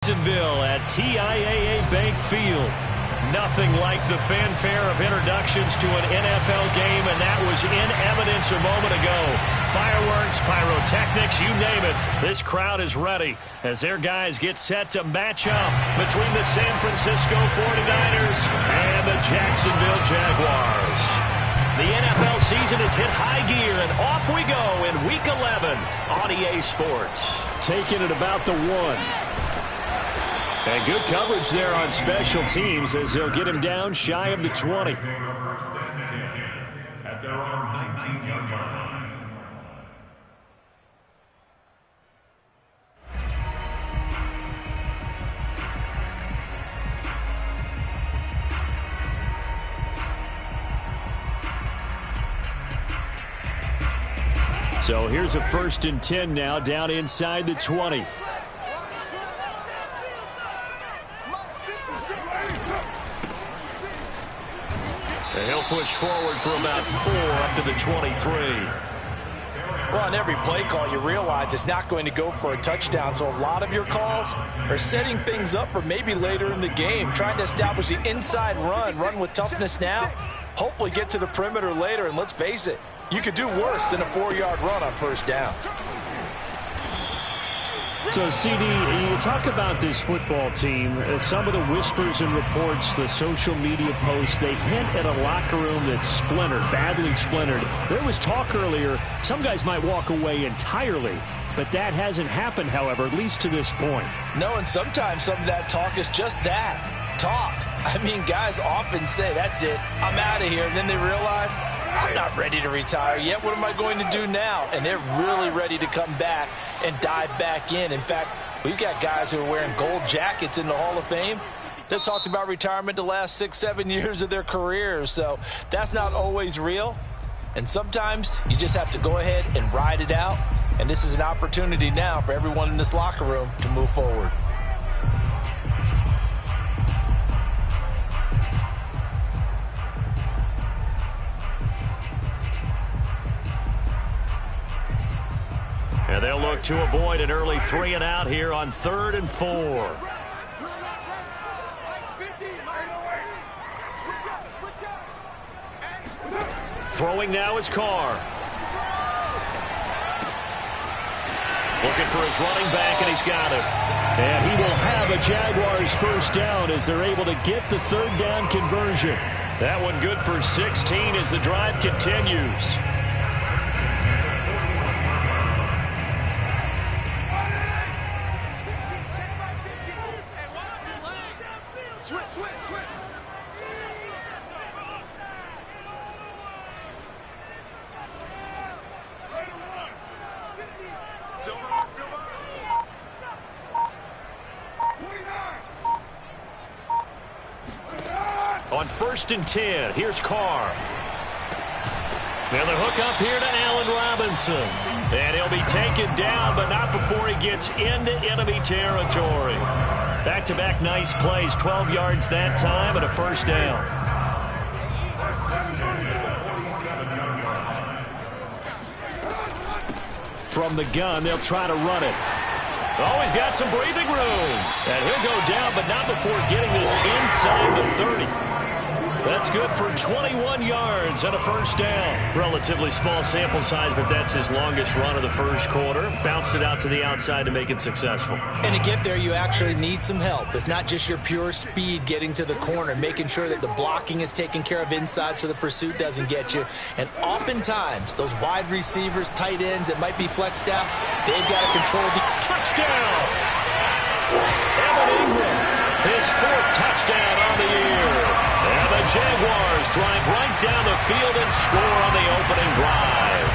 Jacksonville at TIAA Bank Field. Nothing like the fanfare of introductions to an NFL game, and that was in evidence a moment ago. Fireworks, pyrotechnics, you name it. This crowd is ready as their guys get set to match up between the San Francisco 49ers and the Jacksonville Jaguars. The NFL season has hit high gear, and off we go in Week 11 on EA Sports. Taking it about the 1. And good coverage there on special teams as they'll get him down shy of the 20. At their own 19-yard line. So here's a 1st and 10 now down inside the 20. And he'll push forward for about 4 up to the 23. Well, on every play call, you realize it's not going to go for a touchdown. So a lot of your calls are setting things up for maybe later in the game, trying to establish the inside run with toughness now, hopefully get to the perimeter later. And let's face it, you could do worse than a 4-yard run on 1st down. So, CD, you talk about this football team. Some of the whispers and reports, the social media posts, they hint at a locker room that's splintered, badly splintered. There was talk earlier, some guys might walk away entirely. But that hasn't happened, however, at least to this point. No, and sometimes some of that talk is just that, talk. I mean, guys often say, that's it, I'm out of here. And then they realize, I'm not ready to retire yet. What am I going to do now? And they're really ready to come back and dive back in. In fact, we've got guys who are wearing gold jackets in the Hall of Fame that talked about retirement the last 6-7 years of their careers. So that's not always real. And sometimes you just have to go ahead and ride it out. And this is an opportunity now for everyone in this locker room to move forward. And they'll look to avoid an early 3 and out here on 3rd and 4. Throwing now is Carr. Looking for his running back, and he's got it. And he will have a Jaguars 1st down as they're able to get the 3rd down conversion. That one good for 16 as the drive continues. On 1st and 10, here's Carr. Now the hook up here to Allen Robinson. And he'll be taken down, but not before he gets into enemy territory. Back-to-back nice plays, 12 yards that time and a 1st down. From the gun, they'll try to run it. Oh, he's got some breathing room. And he'll go down, but not before getting this inside the 30. That's good for 21 yards and a 1st down. Relatively small sample size, but that's his longest run of the 1st quarter. Bounced it out to the outside to make it successful. And to get there, you actually need some help. It's not just your pure speed getting to the corner, making sure that the blocking is taken care of inside so the pursuit doesn't get you. And oftentimes, those wide receivers, tight ends that might be flexed out, they've got to control the touchdown. Evan Ingram, his 4th touchdown on the year. And the Jaguars drive right down the field and score on the opening drive.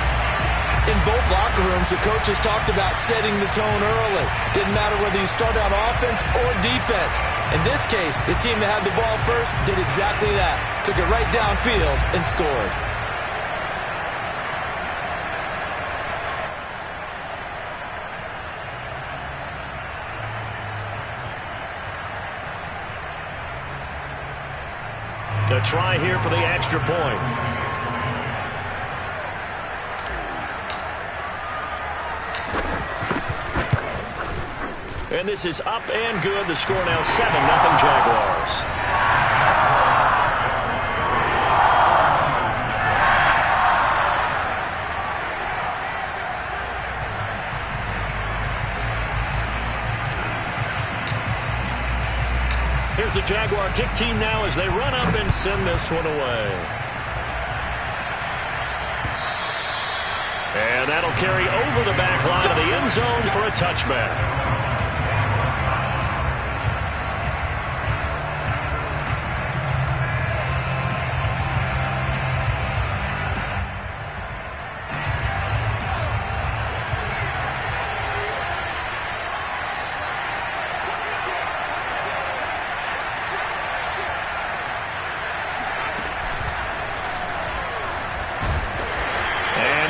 In both locker rooms, the coaches talked about setting the tone early. Didn't matter whether you start on offense or defense. In this case, the team that had the ball first did exactly that. Took it right downfield and scored. To try here for the extra point. And And this is up and good. The score now 7-0 Jaguars. Here's the Jaguar kick team now as they run up and send this one away. And that'll carry over the back line of the end zone for a touchback.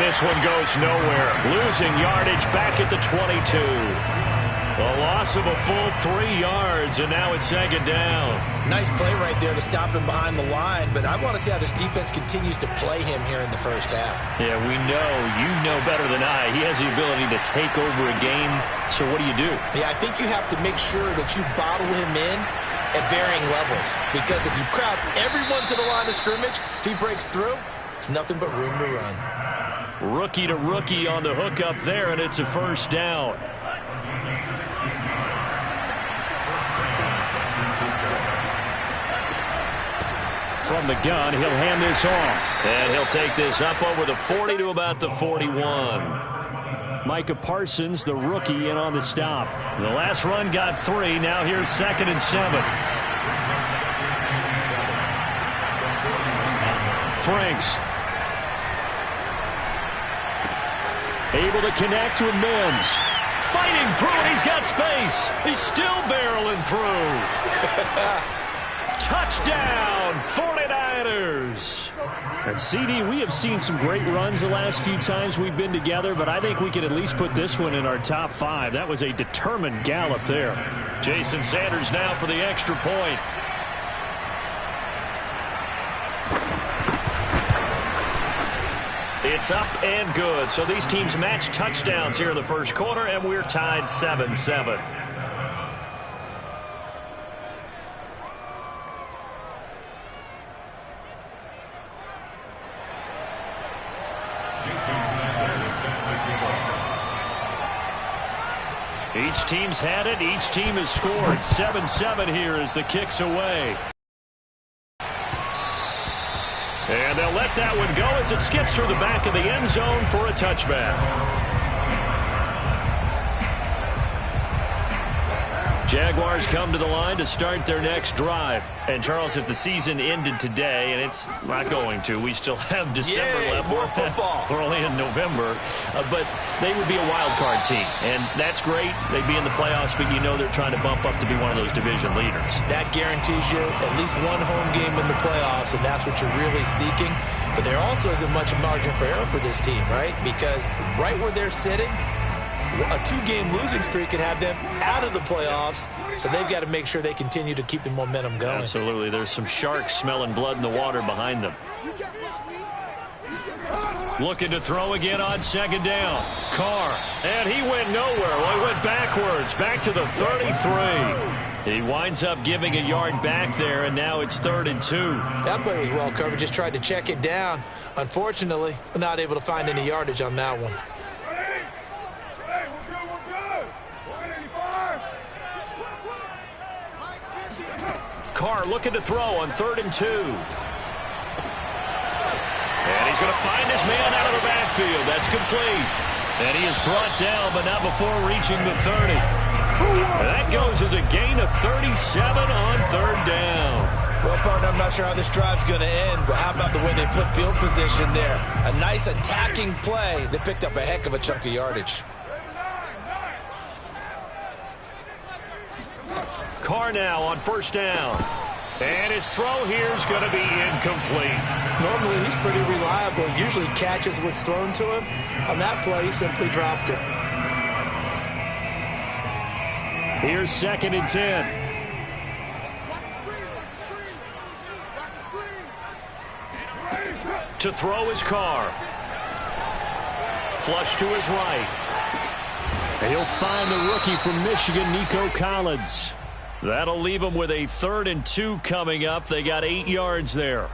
This one goes nowhere. Losing yardage back at the 22. A loss of a full 3 yards, and now it's second down. Nice play right there to stop him behind the line, but I want to see how this defense continues to play him here in the first half. Yeah, we know. You know better than I. He has the ability to take over a game, so what do you do? Yeah, I think you have to make sure that you bottle him in at varying levels, because if you crowd everyone to the line of scrimmage, if he breaks through, there's nothing but room to run. Rookie to rookie on the hook up there, and it's a first down. From the gun, he'll hand this off. And he'll take this up over the 40 to about the 41. Micah Parsons, the rookie, in on the stop. The last run got 3. Now here's 2nd and 7. Franks. Able to connect with Mims. Fighting through, and he's got space. He's still barreling through. Touchdown, 49ers. And CD, we have seen some great runs the last few times we've been together, but I think we can at least put this one in our top 5. That was a determined gallop there. Jason Sanders now for the extra point. It's up and good. So these teams match touchdowns here in the first quarter, and we're tied 7-7. Each team's had it. Each team has scored. 7-7 here as the kick's away. And they'll let that one go as it skips through the back of the end zone for a touchback. Jaguars come to the line to start their next drive. And, Charles, if the season ended today, and it's not going to, we still have December left. More football. We're only in November. But they would be a wild card team. And that's great. They'd be in the playoffs, but you know they're trying to bump up to be one of those division leaders. That guarantees you at least one home game in the playoffs, and that's what you're really seeking. But there also isn't much margin for error for this team, right? Because right where they're sitting, a 2-game losing streak could have them out of the playoffs, so they've got to make sure they continue to keep the momentum going. Absolutely. There's some sharks smelling blood in the water behind them. Looking to throw again on second down. Carr, and he went nowhere. Well, he went backwards, back to the 33. He winds up giving a yard back there, and now it's 3rd and 2. That play was well covered. Just tried to check it down. Unfortunately, we're not able to find any yardage on that one. Carr looking to throw on 3rd and 2. And he's going to find his man out of the backfield. That's complete. And he is brought down, but not before reaching the 30. And that goes as a gain of 37 on 3rd down. Well, partner, I'm not sure how this drive's going to end, but how about the way they flip field position there? A nice attacking play that picked up a heck of a chunk of yardage. Carr now on 1st down. And his throw here is going to be incomplete. Normally, he's pretty reliable. Usually catches what's thrown to him. On that play, he simply dropped it. Here's 2nd and 10. To throw is Carr. Flush to his right. He'll find the rookie from Michigan, Nico Collins. That'll leave him with a 3rd and 2 coming up. They got 8 yards there.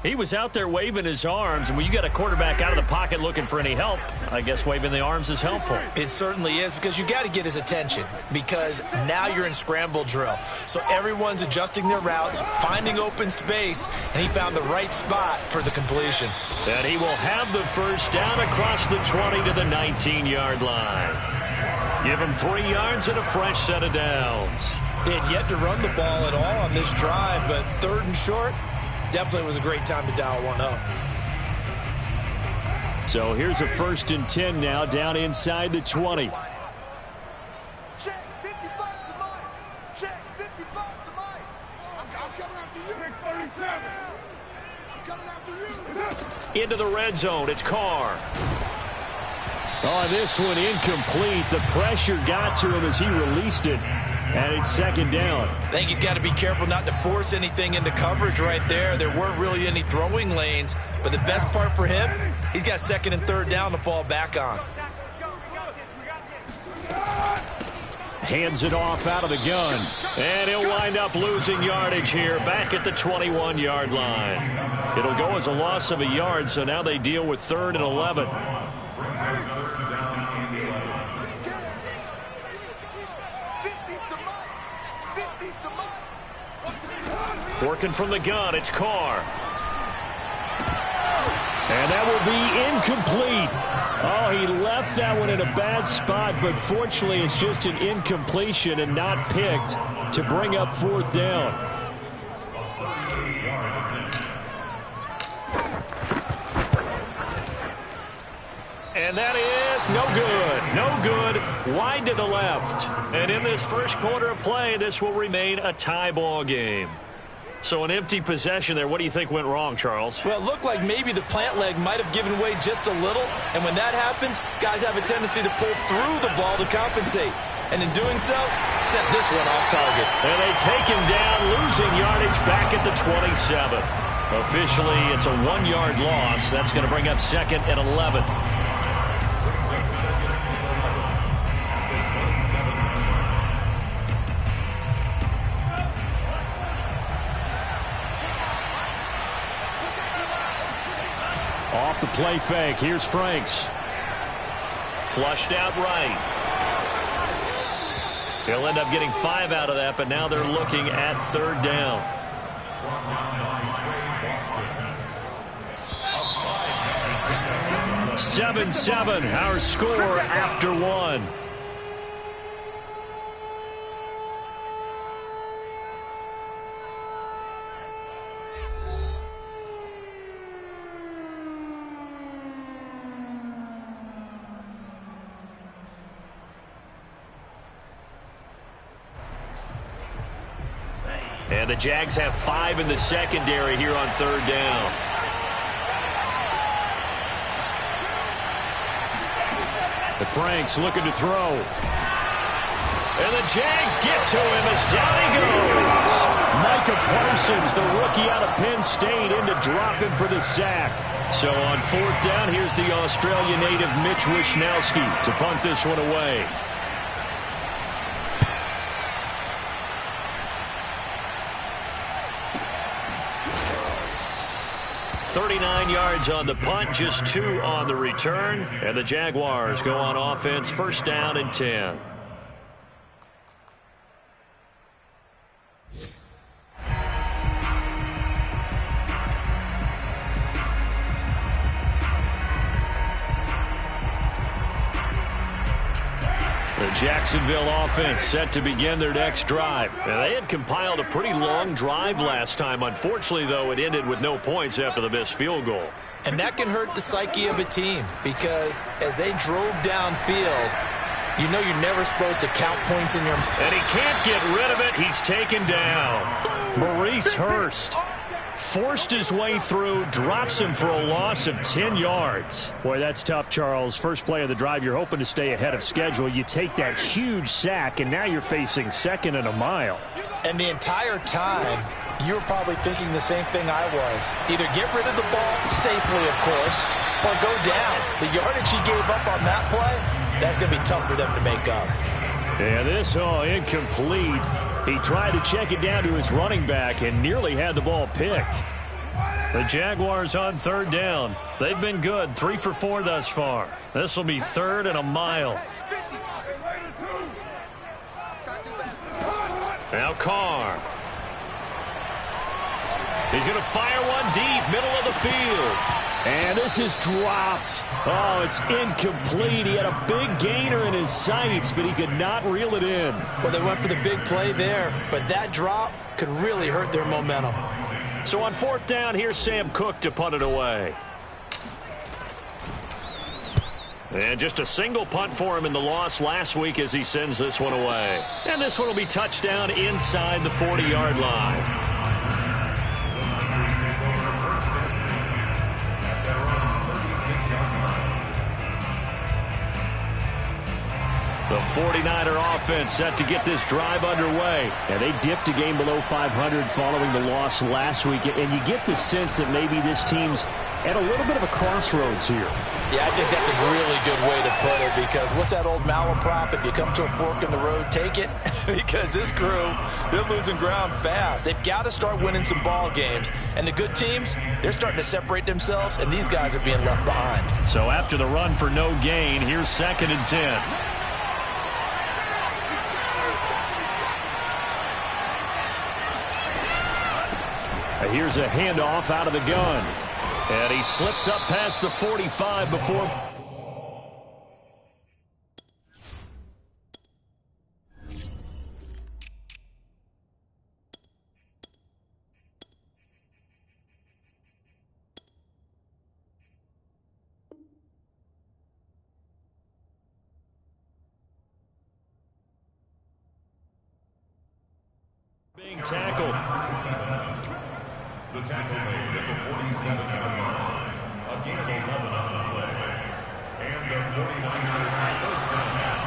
He was out there waving his arms, and when you got a quarterback out of the pocket looking for any help, I guess waving the arms is helpful. It certainly is, because you got to get his attention, because now you're in scramble drill. So everyone's adjusting their routes, finding open space, and he found the right spot for the completion. And he will have the first down across the 20 to the 19-yard line. Give him 3 yards and a fresh set of downs. They had yet to run the ball at all on this drive, but 3rd and short, definitely was a great time to dial one up. So here's a 1st and 10 now, down inside the 20. Check 55 to Mike. Check 55 to Mike. I'm coming after you. 637. I'm coming after you. Into the red zone, it's Carr. Oh, this one incomplete. The pressure got to him as he released it. And it's 2nd down. I think he's got to be careful not to force anything into coverage right there. There weren't really any throwing lanes. But the best part for him, he's got 2nd and 3rd down to fall back on. Hands it off out of the gun. And he'll wind up losing yardage here back at the 21-yard line. It'll go as a loss of a yard, so now they deal with 3rd and 11. Working from the gun, it's Carr. And that will be incomplete. Oh, he left that one in a bad spot, but fortunately it's just an incompletion and not picked to bring up 4th down. And that is no good. No good. Wide to the left. And in this first quarter of play, this will remain a tie ball game. So an empty possession there. What do you think went wrong, Charles? Well, it looked like maybe the plant leg might have given way just a little. And when that happens, guys have a tendency to pull through the ball to compensate. And in doing so, set this one off target. And they take him down, losing yardage back at the 27. Officially, it's a 1-yard loss. That's going to bring up 2nd and 11. Off the play fake. Here's Franks. Flushed out right. They'll end up getting 5 out of that, but now they're looking at 3rd down. 7-7, our score after 1. And the Jags have 5 in the secondary here on 3rd down. The Franks looking to throw. And the Jags get to him as down he goes. Micah Parsons, the rookie out of Penn State, in to drop him for the sack. So on 4th down, here's the Australia native Mitch Wishnowsky to punt this one away. 39 yards on the punt, just 2 on the return. And the Jaguars go on offense, 1st down and 10. The Jacksonville offense set to begin their next drive. And they had compiled a pretty long drive last time. Unfortunately, though, it ended with no points after the missed field goal. And that can hurt the psyche of a team, because as they drove downfield, you know you're never supposed to count points in your... And he can't get rid of it. He's taken down. Maurice Hurst forced his way through, drops him for a loss of 10 yards. Boy, that's tough, Charles. First play of the drive, you're hoping to stay ahead of schedule. You take that huge sack, and now you're facing 2nd and a mile. And the entire time, you were probably thinking the same thing I was. Either get rid of the ball safely, of course, or go down. The yardage he gave up on that play, That's going to be tough for them to make up. Yeah, this incomplete. He tried to check it down to his running back and nearly had the ball picked. The Jaguars on third down. They've been good, 3 for 4 thus far. This will be 3rd and a mile. Now Carr. He's going to fire one deep, middle of the field. And this is dropped. Oh, it's incomplete. He had a big gainer in his sights, but he could not reel it in. Well, they went for the big play there, but that drop could really hurt their momentum. So on 4th down, here's Sam Cook to punt it away. And just a single punt for him in the loss last week as he sends this one away. And this one will be touchdown inside the 40-yard line. The 49er offense set to get this drive underway. And they dipped a game below 500 following the loss last week. And you get the sense that maybe this team's at a little bit of a crossroads here. Yeah, I think that's a really good way to put it, because what's that old malaprop? If you come to a fork in the road, take it. Because this crew, they're losing ground fast. They've got to start winning some ball games. And the good teams, they're starting to separate themselves, and these guys are being left behind. So after the run for no gain, here's 2nd and 10. Here's a handoff out of the gun. And he slips up past the 45 before. Being tackled. The tackle made at the 47-yard line. A gain of 11 on the play. And the 49ers first down.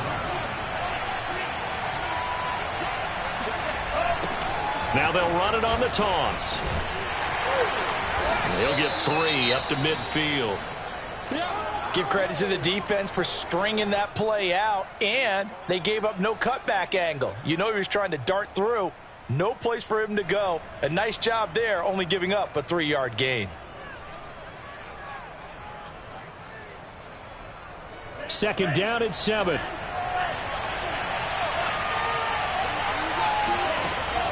Now they'll run it on the toss. They'll get 3 up to midfield. Give credit to the defense for stringing that play out, and they gave up no cutback angle. You know he was trying to dart through. No place for him to go. A nice job there, only giving up a 3-yard gain. Second down at 7.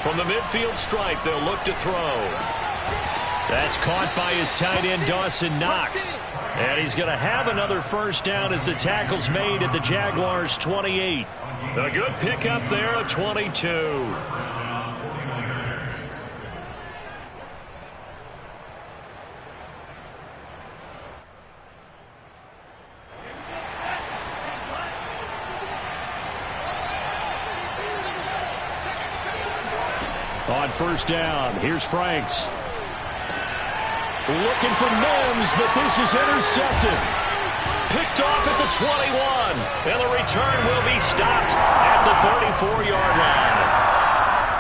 From the midfield stripe, they'll look to throw. That's caught by his tight end, Dawson Knox. And he's going to have another first down as the tackle's made at the Jaguars' 28. A good pickup there at 22. On first down, here's Franks. Looking for Mims, but this is intercepted. Picked off at the 21. And the return will be stopped at the 34-yard line.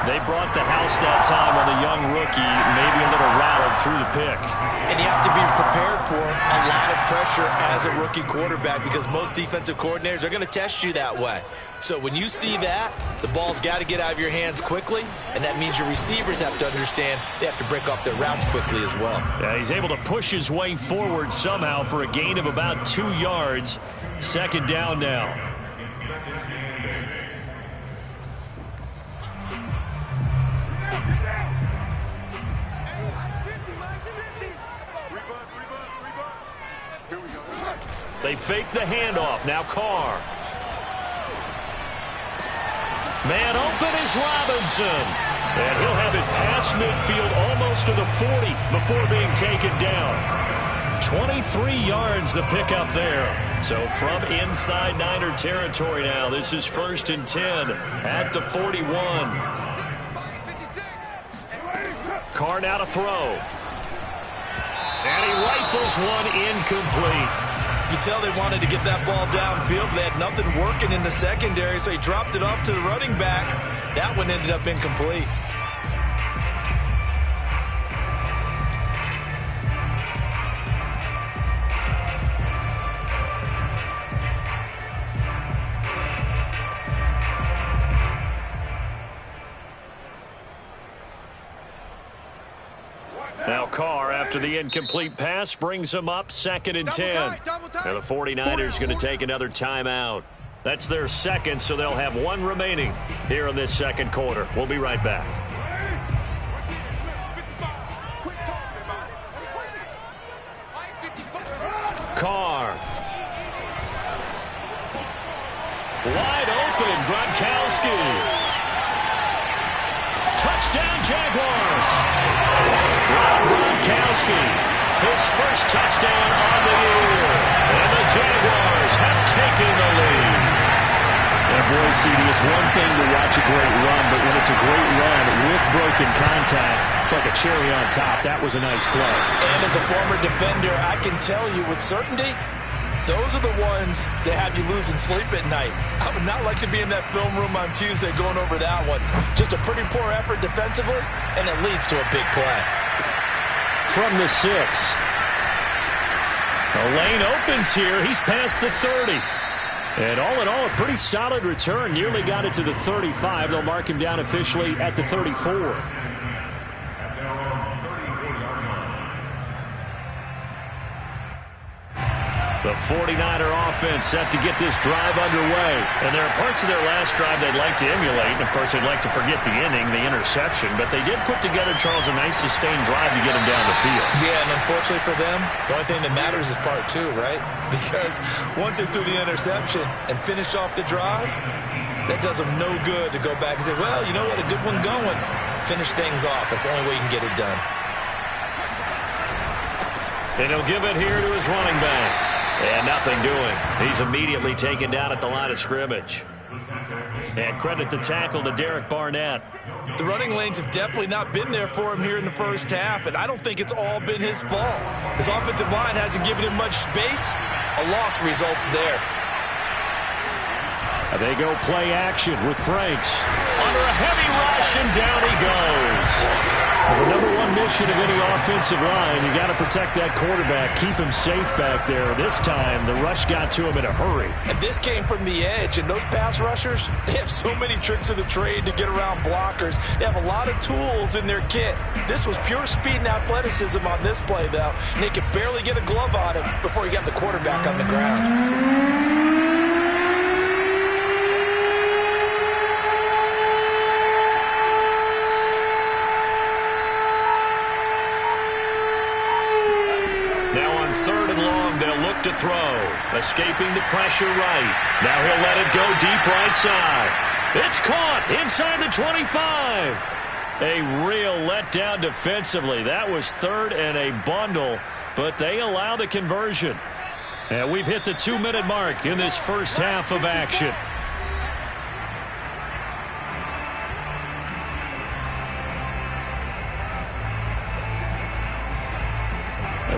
They brought the house that time on the young rookie, maybe a little rattled through the pick. And you have to be prepared for a lot of pressure as a rookie quarterback, because most defensive coordinators are going to test you that way. So when you see that, the ball's got to get out of your hands quickly, and that means your receivers have to understand they have to break off their routes quickly as well. Yeah, he's able to push his way forward somehow for a gain of about 2 yards. Second down now. They fake the handoff. Now Carr. Man open is Robinson. And he'll have it past midfield almost to the 40 before being taken down. 23 yards the pickup there. So from inside Niner territory now, this is 1st and 10 at the 41. Carr now to throw. And he rifles one incomplete. You can tell they wanted to get that ball downfield. They had nothing working in the secondary, so he dropped it off to the running back. That one ended up incomplete. Carr, after the incomplete pass, brings them up 2nd and 10. Now the 49ers going to take another timeout. That's their second, so they'll have one remaining here in this second quarter. We'll be right back. Carr. Wide open, Gronkowski. Touchdown, Jaguars. Rob Gronkowski, his first touchdown on the year. And the Jaguars have taken the lead. And boy, CD, it's one thing to watch a great run, but when it's a great run with broken contact, it's like a cherry on top. That was a nice play. And as a former defender, I can tell you with certainty, those are the ones that have you losing sleep at night. I would not like to be in that film room on Tuesday going over that one. Just a pretty poor effort defensively, and it leads to a big play. From the 6. The lane opens here. He's past the 30. And all in all, a pretty solid return. Nearly got it to the 35. They'll mark him down officially at the 34. The 49er offense set to get this drive underway. And there are parts of their last drive they'd like to emulate. And, of course, they'd like to forget the inning, the interception. But they did put together, Charles, a nice sustained drive to get him down the field. Yeah, and unfortunately for them, the only thing that matters is part 2, right? Because once they threw the interception and finished off the drive, that does them no good to go back and say, well, you know what, a good one going. Finish things off. That's the only way you can get it done. And he'll give it here to his running back. And nothing doing. He's immediately taken down at the line of scrimmage. And credit the tackle to Derek Barnett. The running lanes have definitely not been there for him here in the first half, and I don't think it's all been his fault. His offensive line hasn't given him much space. A loss results there. They go play action with Franks. Under a heavy rush, and down he goes. Well, the number one mission of any offensive line, you got to protect that quarterback, keep him safe back there. This time, the rush got to him in a hurry. And this came from the edge, and those pass rushers, they have so many tricks of the trade to get around blockers. They have a lot of tools in their kit. This was pure speed and athleticism on this play, though, and they could barely get a glove on him before he got the quarterback on the ground. To throw, escaping the pressure right. Now he'll let it go deep right side. It's caught inside the 25. A real letdown defensively. That was 3rd and a bundle, but they allow the conversion. And we've hit the 2-minute mark in this first half of action.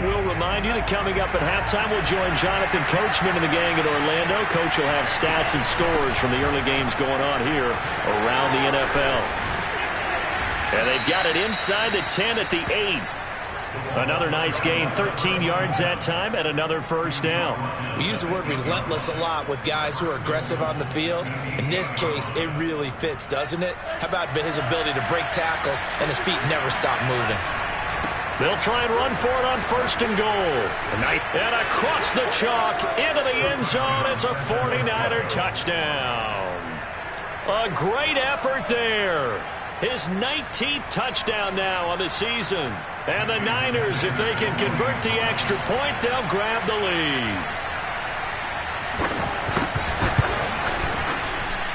We'll remind you that coming up at halftime, we'll join Jonathan Coachman and the gang at Orlando. Coach will have stats and scores from the early games going on here around the NFL. And they've got it inside the 10 at the 8. Another nice gain, 13 yards that time, and another first down. We use the word relentless a lot with guys who are aggressive on the field. In this case, it really fits, doesn't it? How about his ability to break tackles and his feet never stop moving? They'll try and run for it on 1st and goal. And across the chalk, into the end zone, it's a 49er touchdown. A great effort there. His 19th touchdown now on the season. And the Niners, if they can convert the extra point, they'll grab the lead.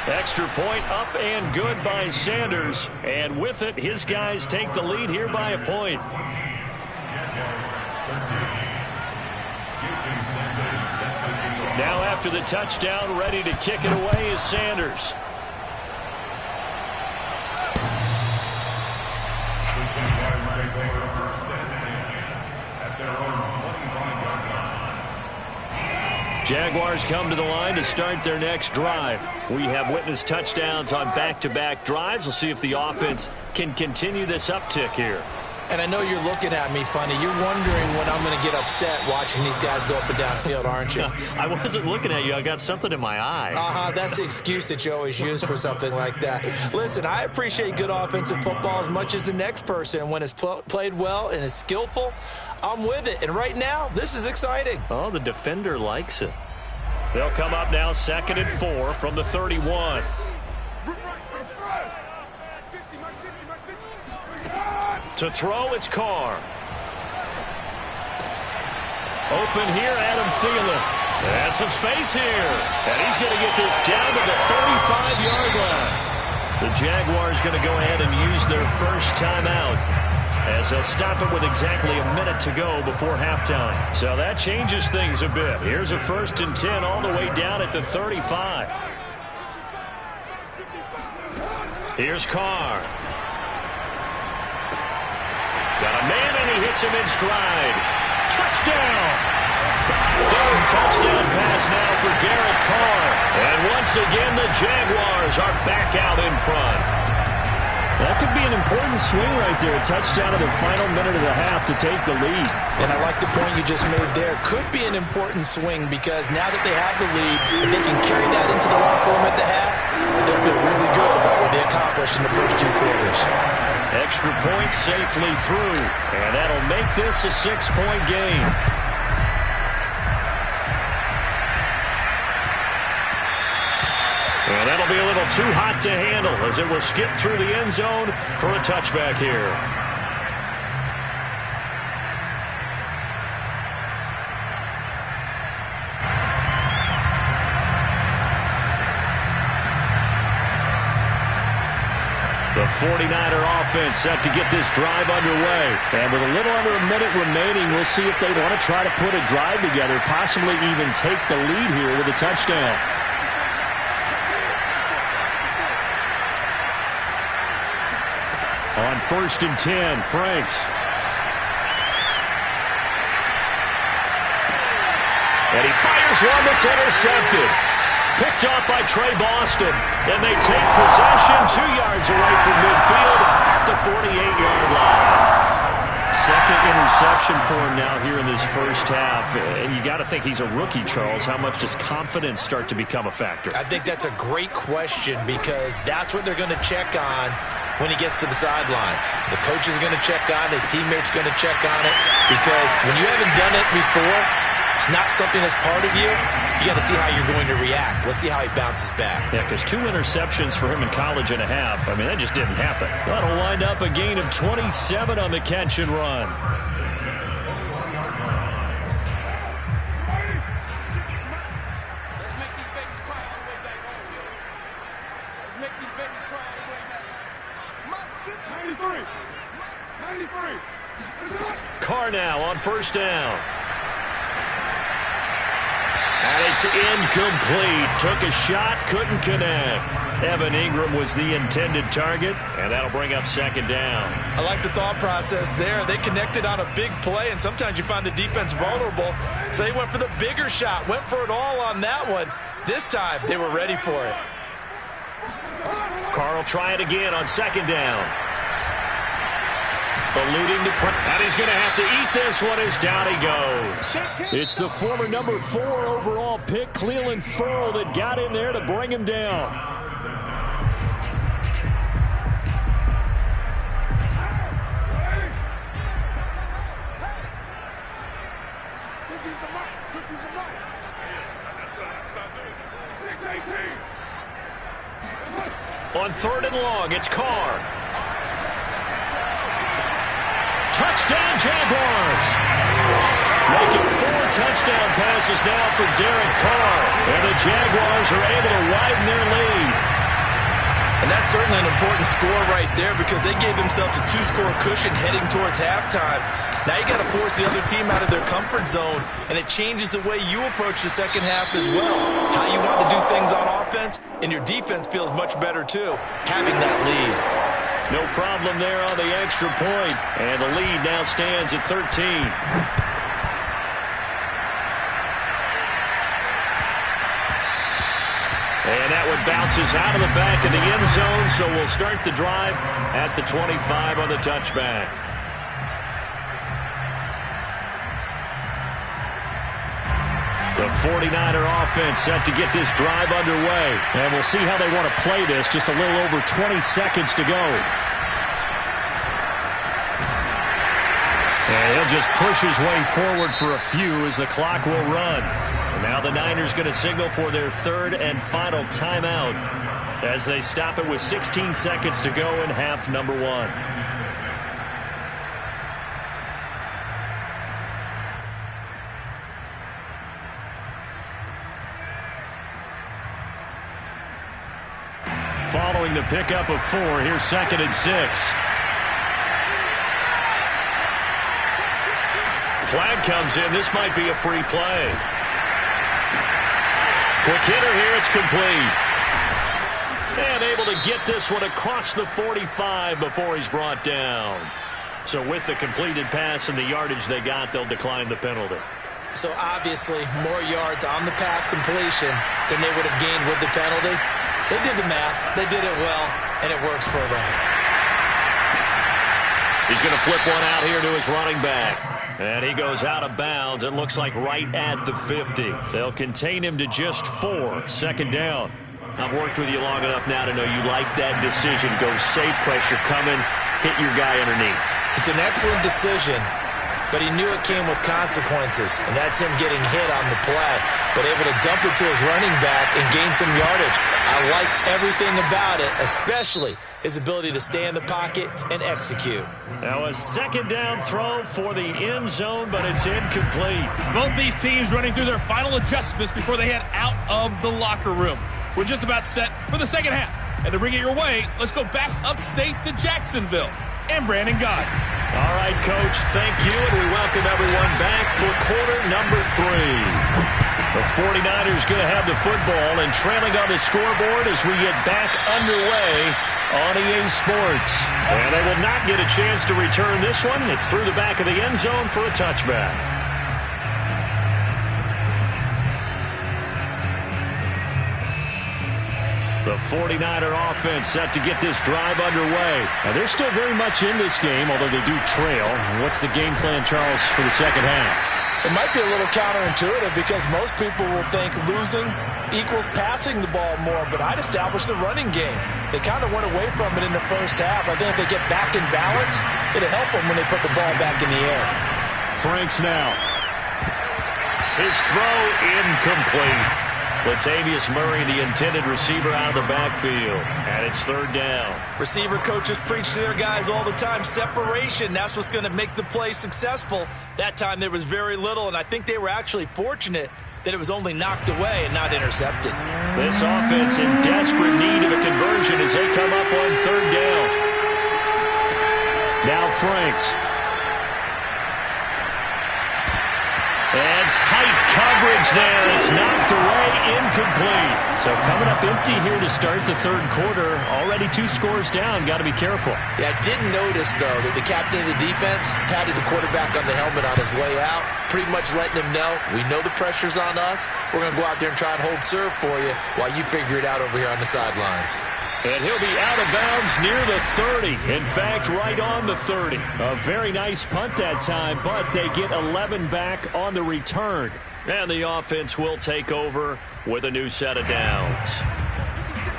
Extra point up and good by Sanders. And with it, his guys take the lead here by a point. Now after the touchdown, ready to kick it away is Sanders. Jaguars come to the line to start their next drive. We have witnessed touchdowns on back-to-back drives. We'll see if the offense can continue this uptick here. And I know you're looking at me funny. You're wondering when I'm going to get upset watching these guys go up and down the field, aren't you? I wasn't looking at you. I got something in my eye. That's the excuse that you always use for something like that. Listen, I appreciate good offensive football as much as the next person. When it's played well and is skillful, I'm with it. And right now, this is exciting. Oh, the defender likes it. They'll come up now 2nd and 4 from the 31. To throw, it's Carr. Open here, Adam Thielen. And some space here. And he's going to get this down to the 35-yard line. The Jaguars going to go ahead and use their first timeout, as they'll stop it with exactly a minute to go before halftime. So that changes things a bit. Here's a 1st and 10 all the way down at the 35. Here's Carr. Got a man, and he hits him in stride. Touchdown! 3rd touchdown pass now for Derek Carr. And once again, the Jaguars are back out in front. That could be an important swing right there. A touchdown in the final minute of the half to take the lead. And I like the point you just made there. Could be an important swing because now that they have the lead, if they can carry that into the locker room at the half, they'll feel really good about what they accomplished in the first 2 quarters. Extra point safely through, and that'll make this a 6-point game. And that'll be a little too hot to handle as it will skip through the end zone for a touchback here. The 49er offense set to get this drive underway. And with a little under a minute remaining, we'll see if they want to try to put a drive together, possibly even take the lead here with a touchdown. On 1st and 10, Franks. And he fires one that's intercepted. Picked off by Trey Boston. And they take possession 2 yards away from midfield at the 48-yard line. 2nd interception for him now here in this first half. And you got to think he's a rookie, Charles. How much does confidence start to become a factor? I think that's a great question because that's what they're going to check on when he gets to the sidelines. The coach is going to check on it. His teammates going to check on it because when you haven't done it before, it's not something that's part of you. You got to see how you're going to react. Let's see how he bounces back. Yeah, because 2 interceptions for him in college and a half. I mean, that just didn't happen. That'll wind up a gain of 27 on the catch and run. Let's make these babies cry all the way back home. Let's make these babies cry all the way back home. 93. Carr now on 1st down. And it's incomplete. Took a shot, couldn't connect. Evan Ingram was the intended target, and that'll bring up 2nd down. I like the thought process there. They connected on a big play, and sometimes you find the defense vulnerable. So they went for the bigger shot, went for it all on that one. This time, they were ready for it. Carr will try it again on 2nd down. Eluding the pressure. And he's going to have to eat this one as down he goes. It's the former number 4 overall pick, Clelin Ferrell, that got in there to bring him down. On 3rd and long, it's Carr. Touchdown, Jaguars! Making 4 touchdown passes now for Derek Carr. And the Jaguars are able to widen their lead. And that's certainly an important score right there because they gave themselves a 2-score cushion heading towards halftime. Now you got to force the other team out of their comfort zone, and it changes the way you approach the second half as well. How you want to do things on offense, and your defense feels much better too, having that lead. No problem there on the extra point. And the lead now stands at 13. And that one bounces out of the back of the end zone, so we'll start the drive at the 25 on the touchback. The 49er offense set to get this drive underway. And we'll see how they want to play this. Just a little over 20 seconds to go. And he'll just push his way forward for a few as the clock will run. And now the Niners going to signal for their third and final timeout as they stop it with 16 seconds to go in half number one. Following the pickup of 4, here's 2nd and 6. Flag comes in. This might be a free play. Quick hitter here. It's complete. And able to get this one across the 45 before he's brought down. So with the completed pass and the yardage they got, they'll decline the penalty. So obviously more yards on the pass completion than they would have gained with the penalty. They did the math. They did it well, and it works for them. He's going to flip one out here to his running back. And he goes out of bounds. It looks like right at the 50. They'll contain him to just 4. 2nd down. I've worked with you long enough now to know you like that decision. Go safe, pressure coming, hit your guy underneath. It's an excellent decision, but he knew it came with consequences, and that's him getting hit on the play, but able to dump it to his running back and gain some yardage. I liked everything about it, especially his ability to stay in the pocket and execute. Now a 2nd down throw for the end zone, but it's incomplete. Both these teams running through their final adjustments before they head out of the locker room. We're just about set for the second half. And to bring it your way, let's go back upstate to Jacksonville. And Brandon Gaudin. All right, Coach, thank you, and we welcome everyone back for quarter number 3. The 49ers going to have the football and trailing on the scoreboard as we get back underway on EA Sports. And they will not get a chance to return this one. It's through the back of the end zone for a touchback. The 49er offense set to get this drive underway. Now, they're still very much in this game, although they do trail. What's the game plan, Charles, for the second half? It might be a little counterintuitive because most people will think losing equals passing the ball more, but I'd establish the running game. They kind of went away from it in the first half. I think if they get back in balance, it'll help them when they put the ball back in the air. Franks now. His throw incomplete. Latavius Murray, the intended receiver, out of the backfield. And it's 3rd down. Receiver coaches preach to their guys all the time. Separation, that's what's going to make the play successful. That time there was very little, and I think they were actually fortunate that it was only knocked away and not intercepted. This offense in desperate need of a conversion as they come up on 3rd down. Now Franks. And tight coverage there. It's knocked away, incomplete. So coming up empty here to start the 3rd quarter. Already 2 scores down. Got to be careful. Yeah, I did notice, though, that the captain of the defense patted the quarterback on the helmet on his way out, pretty much letting him know, we know the pressure's on us. We're going to go out there and try and hold serve for you while you figure it out over here on the sidelines. And he'll be out of bounds near the 30. In fact, right on the 30. A very nice punt that time, but they get 11 back on the return. And the offense will take over with a new set of downs.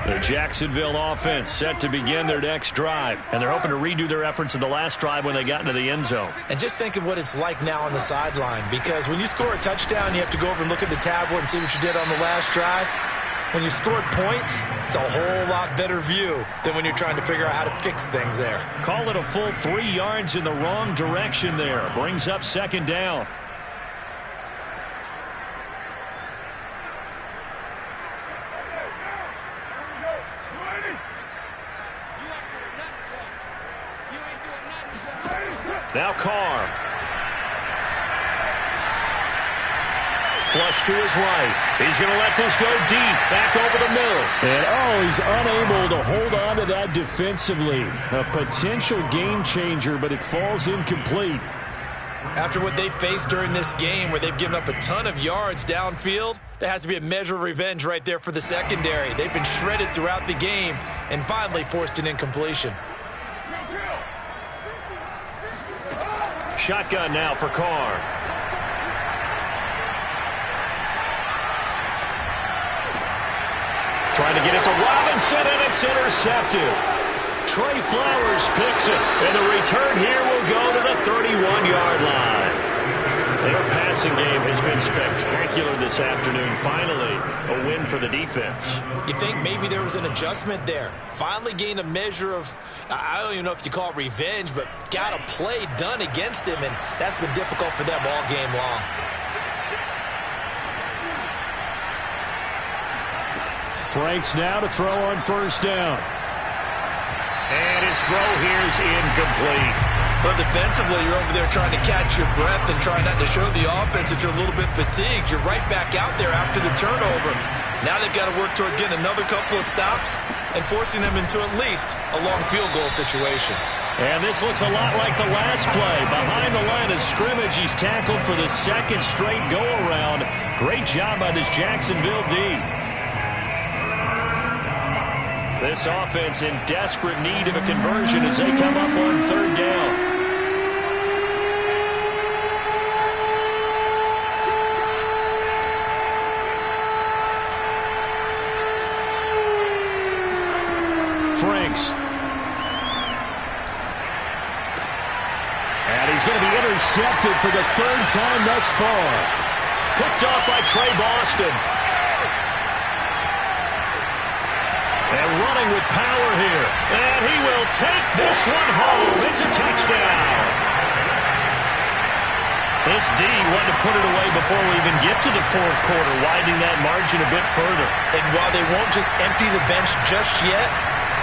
The Jacksonville offense set to begin their next drive. And they're hoping to redo their efforts in the last drive when they got into the end zone. And just think of what it's like now on the sideline. Because when you score a touchdown, you have to go over and look at the tablet and see what you did on the last drive. When you scored points, it's a whole lot better view than when you're trying to figure out how to fix things there. Call it a full 3 yards in the wrong direction there. Brings up 2nd down. Now Carr. Flush to his right. He's going to let this go deep. Back over the middle. And, he's unable to hold on to that defensively. A potential game changer, but it falls incomplete. After what they faced during this game where they've given up a ton of yards downfield, there has to be a measure of revenge right there for the secondary. They've been shredded throughout the game and finally forced an incompletion. Shotgun now for Carr. Trying to get it to Robinson, and it's intercepted. Trey Flowers picks it, and the return here will go to the 31-yard line. Their passing game has been spectacular this afternoon. Finally, a win for the defense. You think maybe there was an adjustment there. Finally gained a measure of, I don't even know if you call it revenge, but got a play done against him, and that's been difficult for them all game long. Franks now to throw on first down. And his throw here is incomplete. But defensively, you're over there trying to catch your breath and try not to show the offense that you're a little bit fatigued. You're right back out there after the turnover. Now they've got to work towards getting another couple of stops and forcing them into at least a long field goal situation. And this looks a lot like the last play. Behind the line of scrimmage, he's tackled for the second straight go-around. Great job by this Jacksonville D. This offense in desperate need of a conversion as they come up on third down. Franks. And he's going to be intercepted for the third time thus far. Picked off by Trey Boston. And running with power here. And he will take this one home. It's a touchdown. This D wanted to put it away before we even get to the fourth quarter, widening that margin a bit further. And while they won't just empty the bench just yet,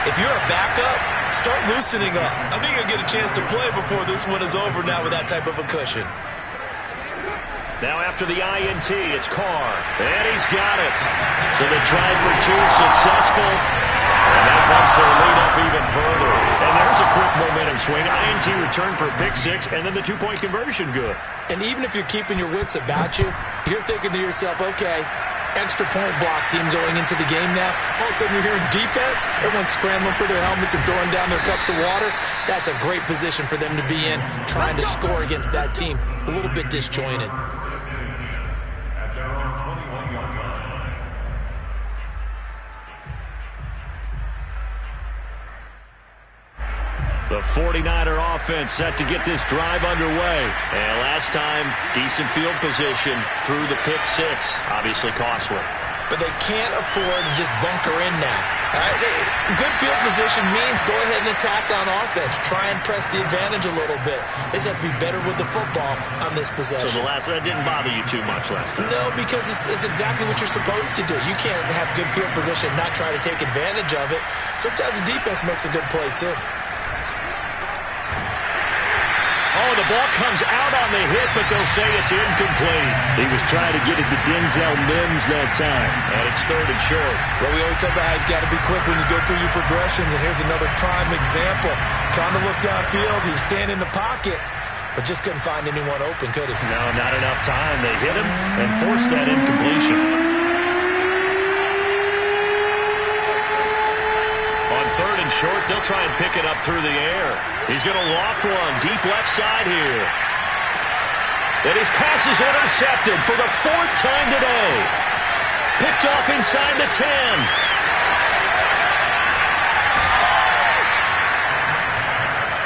if you're a backup, start loosening up. I think you'll get a chance to play before this one is over now with that type of a cushion. Now after the INT, it's Carr. And he's got it. So the try for two successful. And that bumps their lead up even further. And there's a quick momentum swing. INT return for a pick six, and then the two-point conversion good. And even if you're keeping your wits about you, you're thinking to yourself, okay, extra point block team going into the game now. All of a sudden you're hearing defense. Everyone's scrambling for their helmets and throwing down their cups of water. That's a great position for them to be in, trying to score against that team. A little bit disjointed. The 49er offense set to get this drive underway. And last time, decent field position through the pick six. Obviously costly. But they can't afford to just bunker in now. All right? Good field position means go ahead and attack on offense. Try and press the advantage a little bit. They just have to be better with the football on this possession. So that didn't bother you too much last time? No, because it's exactly what you're supposed to do. You can't have good field position and not try to take advantage of it. Sometimes the defense makes a good play, too. Oh, the ball comes out on the hit, but they'll say it's incomplete. He was trying to get it to Denzel Mims that time. And it's third and short. Well, we always talk about how you've got to be quick when you go through your progressions, and here's another prime example. Trying to look downfield, he was standing in the pocket, but just couldn't find anyone open, could he? No, not enough time. They hit him and forced that incompletion. Third and short, they'll try and pick it up through the air. He's going to loft one deep left side here. And his pass is intercepted for the fourth time today. Picked off inside the 10.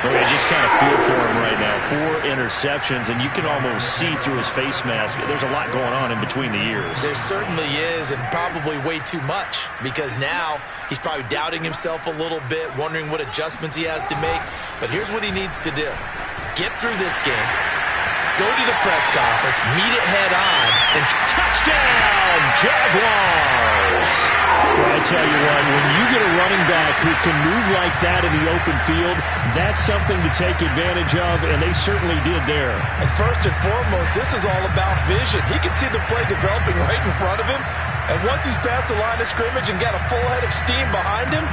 I just kind of feel for him right now. 4 interceptions, and you can almost see through his face mask. There's a lot going on in between the ears. There certainly is, and probably way too much, because now he's probably doubting himself a little bit, wondering what adjustments he has to make. But here's what he needs to do. Get through this game, go to the press conference, meet it head on, and touchdown, Jaguars! Well, I tell you what, when you get a running back who can move like that in the open field, that's something to take advantage of, and they certainly did there. And first and foremost, this is all about vision. He can see the play developing right in front of him, and once he's past the line of scrimmage and got a full head of steam behind him,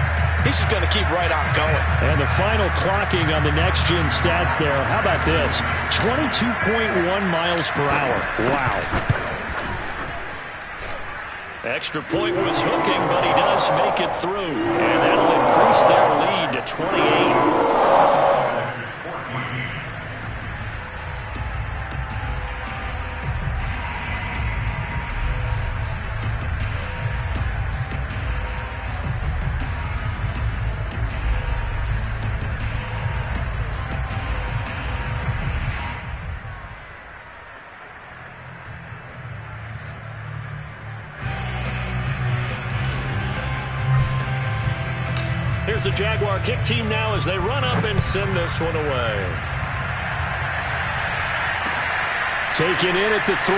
he's just going to keep right on going. And the final clocking on the next-gen stats there, how about this? 22.1 miles per hour. Wow. Extra point was hooking, but he does make it through. And that'll increase their lead to 28. Here's the Jaguar kick team now as they run up and send this one away. Taken in at the 3.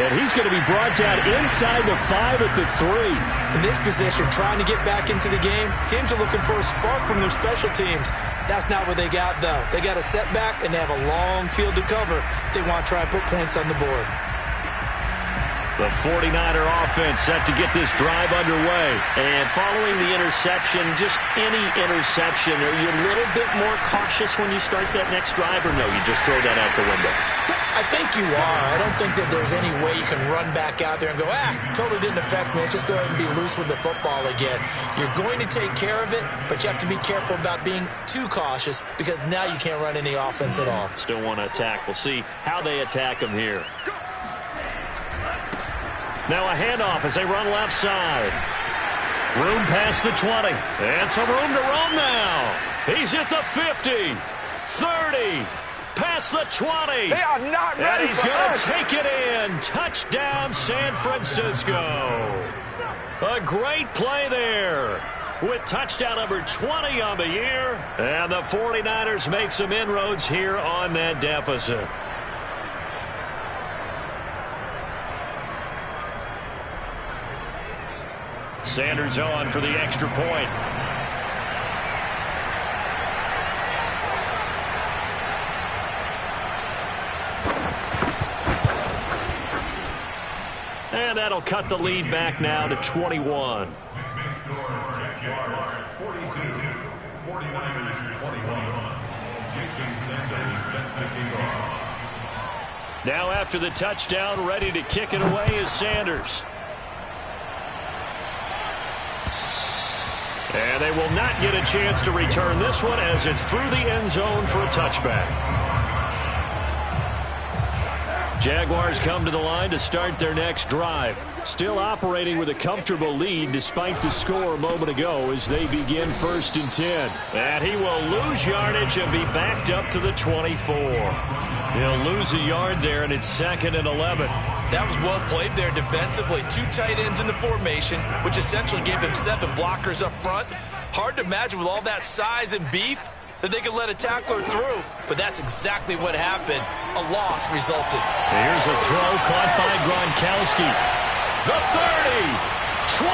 And he's going to be brought down inside the 5 at the 3. In this position, trying to get back into the game, teams are looking for a spark from their special teams. That's not what they got, though. They got a setback, and they have a long field to cover if they want to try and put points on the board. The 49er offense set to get this drive underway. And following the interception, just any interception, are you a little bit more cautious when you start that next drive, or no, you just throw that out the window? I think you are. I don't think that there's any way you can run back out there and go, totally didn't affect me. Let's just go ahead and be loose with the football again. You're going to take care of it, but you have to be careful about being too cautious because now you can't run any offense at all. Still want to attack. We'll see how they attack them here. Now a handoff as they run left side. Room past the 20. And some room to roam now. He's at the 50, 30. Past the 20. They are not ready. And he's going to take it in. Touchdown, San Francisco. A great play there with touchdown number 20 on the year. And the 49ers make some inroads here on that deficit. Sanders on for the extra point. And that'll cut the lead back now to 21. 42, 49ers 21. Jason Sanders set to kick off. Now after the touchdown, ready to kick it away is Sanders. And they will not get a chance to return this one as it's through the end zone for a touchback. Jaguars come to the line to start their next drive. Still operating with a comfortable lead despite the score a moment ago as they begin 1st and 10. And he will lose yardage and be backed up to the 24. He'll lose a yard there, and it's 2nd and 11. That was well played there defensively. 2 tight ends in the formation, which essentially gave them 7 blockers up front. Hard to imagine with all that size and beef that they could let a tackler through, but that's exactly what happened. A loss resulted. Here's a throw caught by Gronkowski. The 30, 20,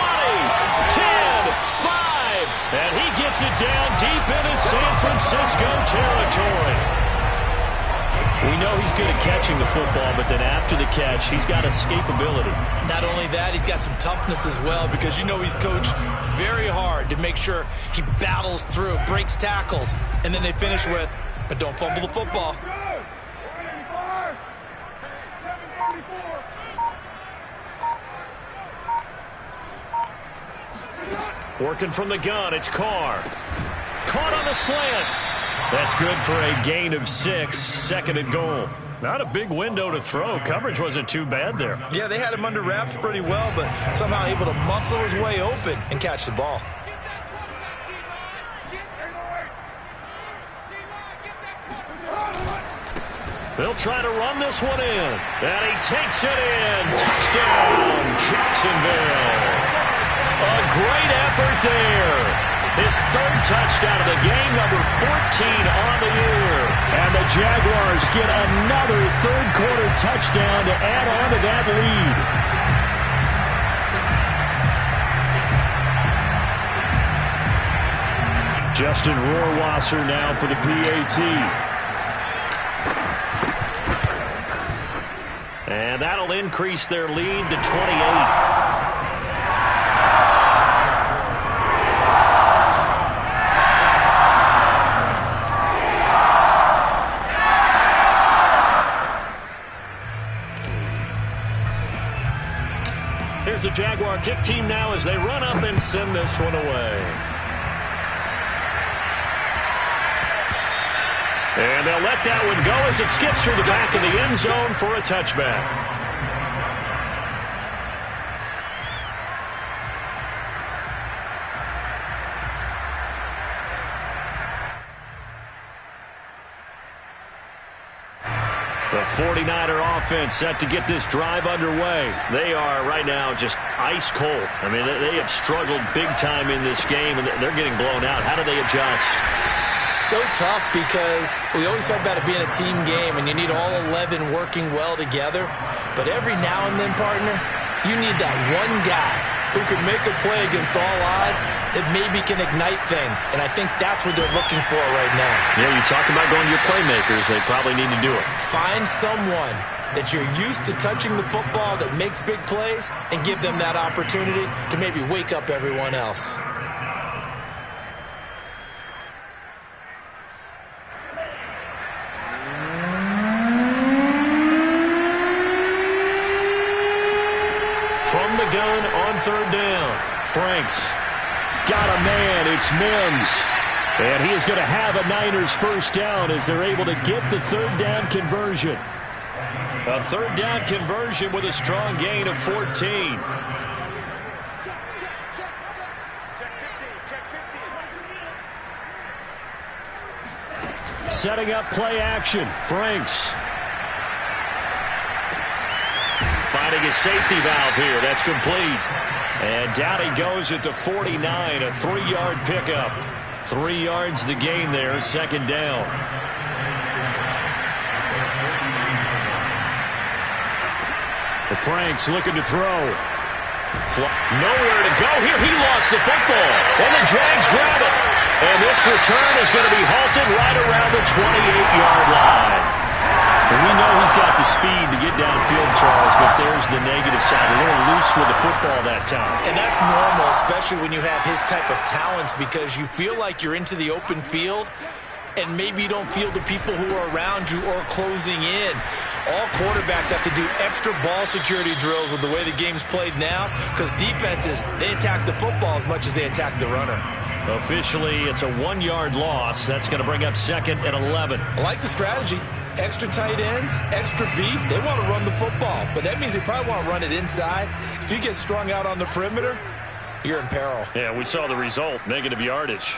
10, 5, and he gets it down deep into San Francisco territory. We know he's good at catching the football, but then after the catch, he's got escapability. Not only that, he's got some toughness as well because you know he's coached very hard to make sure he battles through, breaks tackles, and then they finish with, but don't fumble the football. Working from the gun, it's Carr. Caught on the slant. That's good for a gain of 6, 2nd and goal. Not a big window to throw. Coverage wasn't too bad there. Yeah, they had him under wraps pretty well, but somehow able to muscle his way open and catch the ball. They'll try to run this one in. And he takes it in. Touchdown, Jacksonville. A great effort there. His 3rd touchdown of the game, number 14 on the year. And the Jaguars get another 3rd quarter touchdown to add on to that lead. Justin Rohrwasser now for the PAT. And that'll increase their lead to 28. Here's the Jaguar kick team now as they run up and send this one away. And they'll let that one go as it skips through the back of the end zone for a touchback. The 49er offense set to get this drive underway. They are right now just ice cold. I mean, they have struggled big time in this game, and they're getting blown out. How do they adjust? So tough because we always talk about it being a team game, and you need all 11 working well together. But every now and then, partner, you need that one guy who could make a play against all odds that maybe can ignite things. And I think that's what they're looking for right now. Yeah, you talk about going to your playmakers. They probably need to do it. Find someone that you're used to touching the football that makes big plays and give them that opportunity to maybe wake up everyone else. From the gun on third down, Franks got a man. It's Mims. And he is going to have a Niners first down as they're able to get the third down conversion. A third down conversion with a strong gain of 14. Setting up play action, Franks. Finding a safety valve here. That's complete. And down he goes at the 49, a 3-yard pickup. 3 yards the gain there, second down. Franks looking to throw. Nowhere to go here. He lost the football. And the Jags grab it. And this return is going to be halted right around the 28-yard line. And we know he's got the speed to get downfield, Charles, but there's the negative side. A little loose with the football that time. And that's normal, especially when you have his type of talents, because you feel like you're into the open field and maybe you don't feel the people who are around you or closing in. All quarterbacks have to do extra ball security drills with the way the game's played now, because defenses, they attack the football as much as they attack the runner. Officially, it's a 1-yard loss. That's going to bring up second and 11. I like the strategy. Extra tight ends, extra beef. They want to run the football, but that means they probably want to run it inside. If you get strung out on the perimeter, you're in peril. Yeah, we saw the result, negative yardage.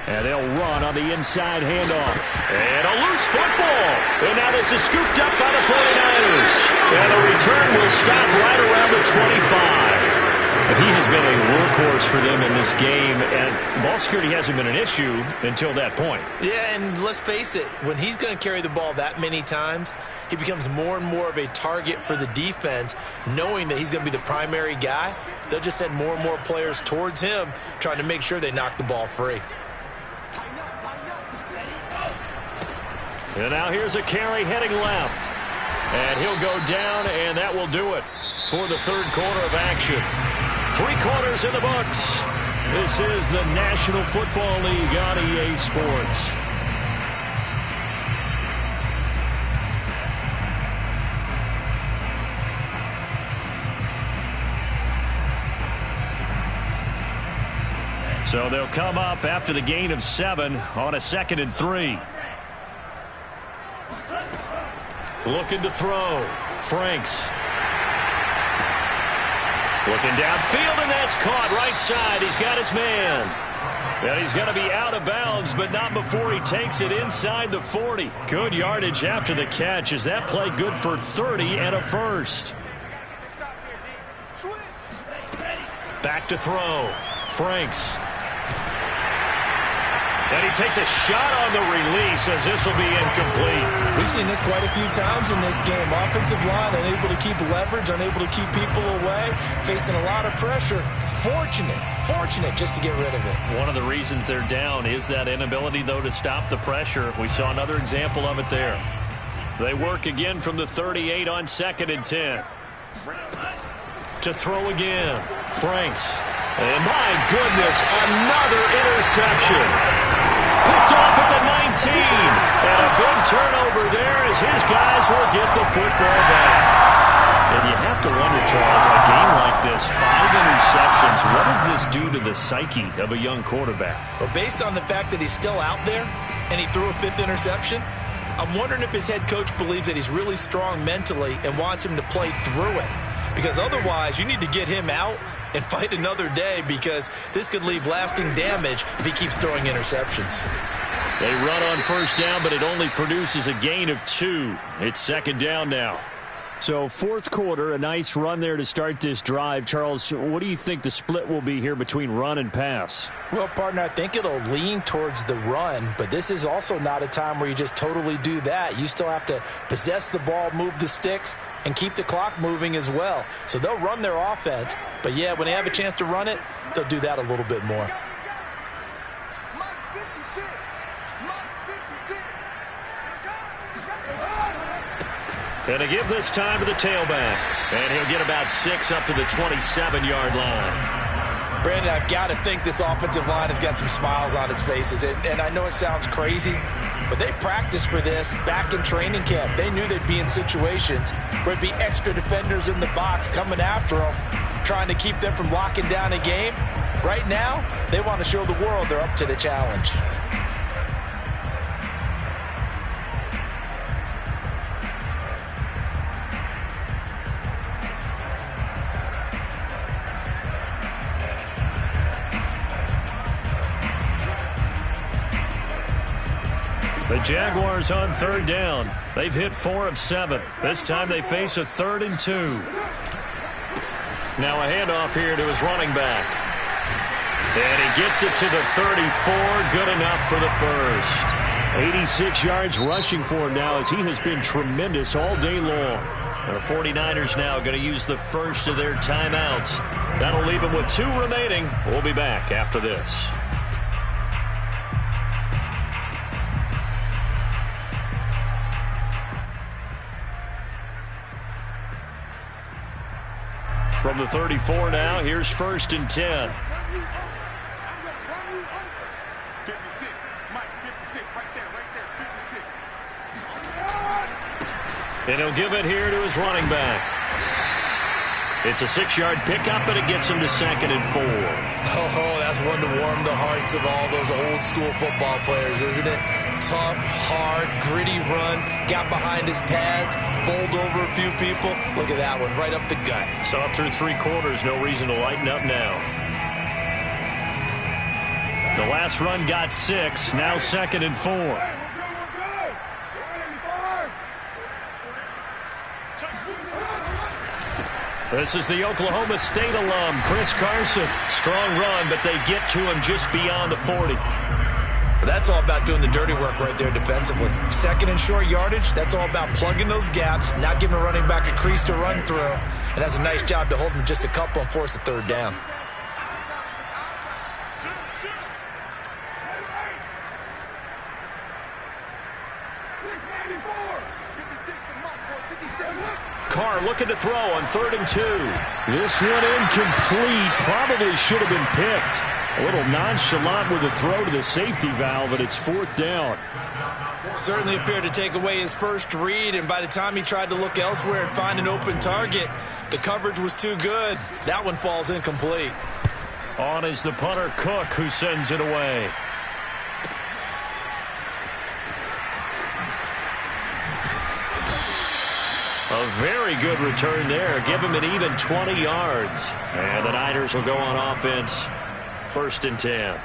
And they'll run on the inside handoff. And a loose football. And now this is scooped up by the 49ers. And the return will stop right around the 25. But he has been a workhorse for them in this game, and ball security hasn't been an issue until that point. Yeah, and let's face it, when he's going to carry the ball that many times, he becomes more and more of a target for the defense, knowing that he's going to be the primary guy. They'll just send more and more players towards him, trying to make sure they knock the ball free. And now here's a carry heading left. And he'll go down, and that will do it for the third quarter of action. 3 quarters in the books. This is the National Football League on EA Sports. So they'll come up after the gain of 7 on a 2nd and 3. Looking to throw. Franks. Looking downfield, and that's caught right side. He's got his man. And he's going to be out of bounds, but not before he takes it inside the 40. Good yardage after the catch. Is that play good for 30 and a first? Back to throw. Franks. And he takes a shot on the release as this will be incomplete. We've seen this quite a few times in this game. Offensive line unable to keep leverage, unable to keep people away, facing a lot of pressure. Fortunate just to get rid of it. One of the reasons they're down is that inability, though, to stop the pressure. We saw another example of it there. They work again from the 38 on 2nd and 10. To throw again. Franks. And my goodness, another interception. Picked off at the 19. And a big turnover there as his guys will get the football back. And you have to wonder, Charles, in a game like this, 5 interceptions, what does this do to the psyche of a young quarterback? But based on the fact that he's still out there and he threw a 5th interception, I'm wondering if his head coach believes that he's really strong mentally and wants him to play through it. Because otherwise, you need to get him out and fight another day, because this could leave lasting damage if he keeps throwing interceptions. They run on first down, but it only produces a gain of 2. It's second down now. So fourth quarter, a nice run there to start this drive. Charles, what do you think the split will be here between run and pass? Well, partner, I think it'll lean towards the run, but this is also not a time where you just totally do that. You still have to possess the ball, move the sticks, and keep the clock moving as well. So they'll run their offense, but yeah, when they have a chance to run it, they'll do that a little bit more. And to give this time to the tailback. And he'll get about 6 up to the 27-yard line. Brandon, I've got to think this offensive line has got some smiles on its faces. And I know it sounds crazy, but they practiced for this back in training camp. They knew they'd be in situations where it'd be extra defenders in the box coming after them, trying to keep them from locking down a game. Right now, they want to show the world they're up to the challenge. The Jaguars on third down. They've hit 4 of 7. This time they face a 3rd and 2. Now a handoff here to his running back. And he gets it to the 34. Good enough for the first. 86 yards rushing for him now as he has been tremendous all day long. The 49ers now going to use the first of their timeouts. That'll leave them with 2 remaining. We'll be back after this. From the 34 now, here's 1st and 10. 56, Mike, 56, right there, 56. And he'll give it here to his running back. It's a 6-yard pickup, and it gets him to 2nd and 4. Oh, that's one to warm the hearts of all those old-school football players, isn't it? Tough, hard, gritty run, got behind his pads, bowled over a few people. Look at that one, right up the gut. So up through 3 quarters, no reason to lighten up now. The last run got 6, now 2nd and 4. This is the Oklahoma State alum, Chris Carson. Strong run, but they get to him just beyond the 40. That's all about doing the dirty work right there defensively. 2nd and short yardage, that's all about plugging those gaps, not giving a running back a crease to run through. And that's a nice job to hold him just a couple and force a 3rd down. Carr looking to throw on 3rd and 2. This one incomplete. Probably should have been picked. A little nonchalant with the throw to the safety valve, and it's 4th down. Certainly appeared to take away his first read, and by the time he tried to look elsewhere and find an open target, the coverage was too good. That one falls incomplete. On is the punter, Cook, who sends it away. A very good return there. Give him an even 20 yards. And the Niners will go on offense. 1st and 10.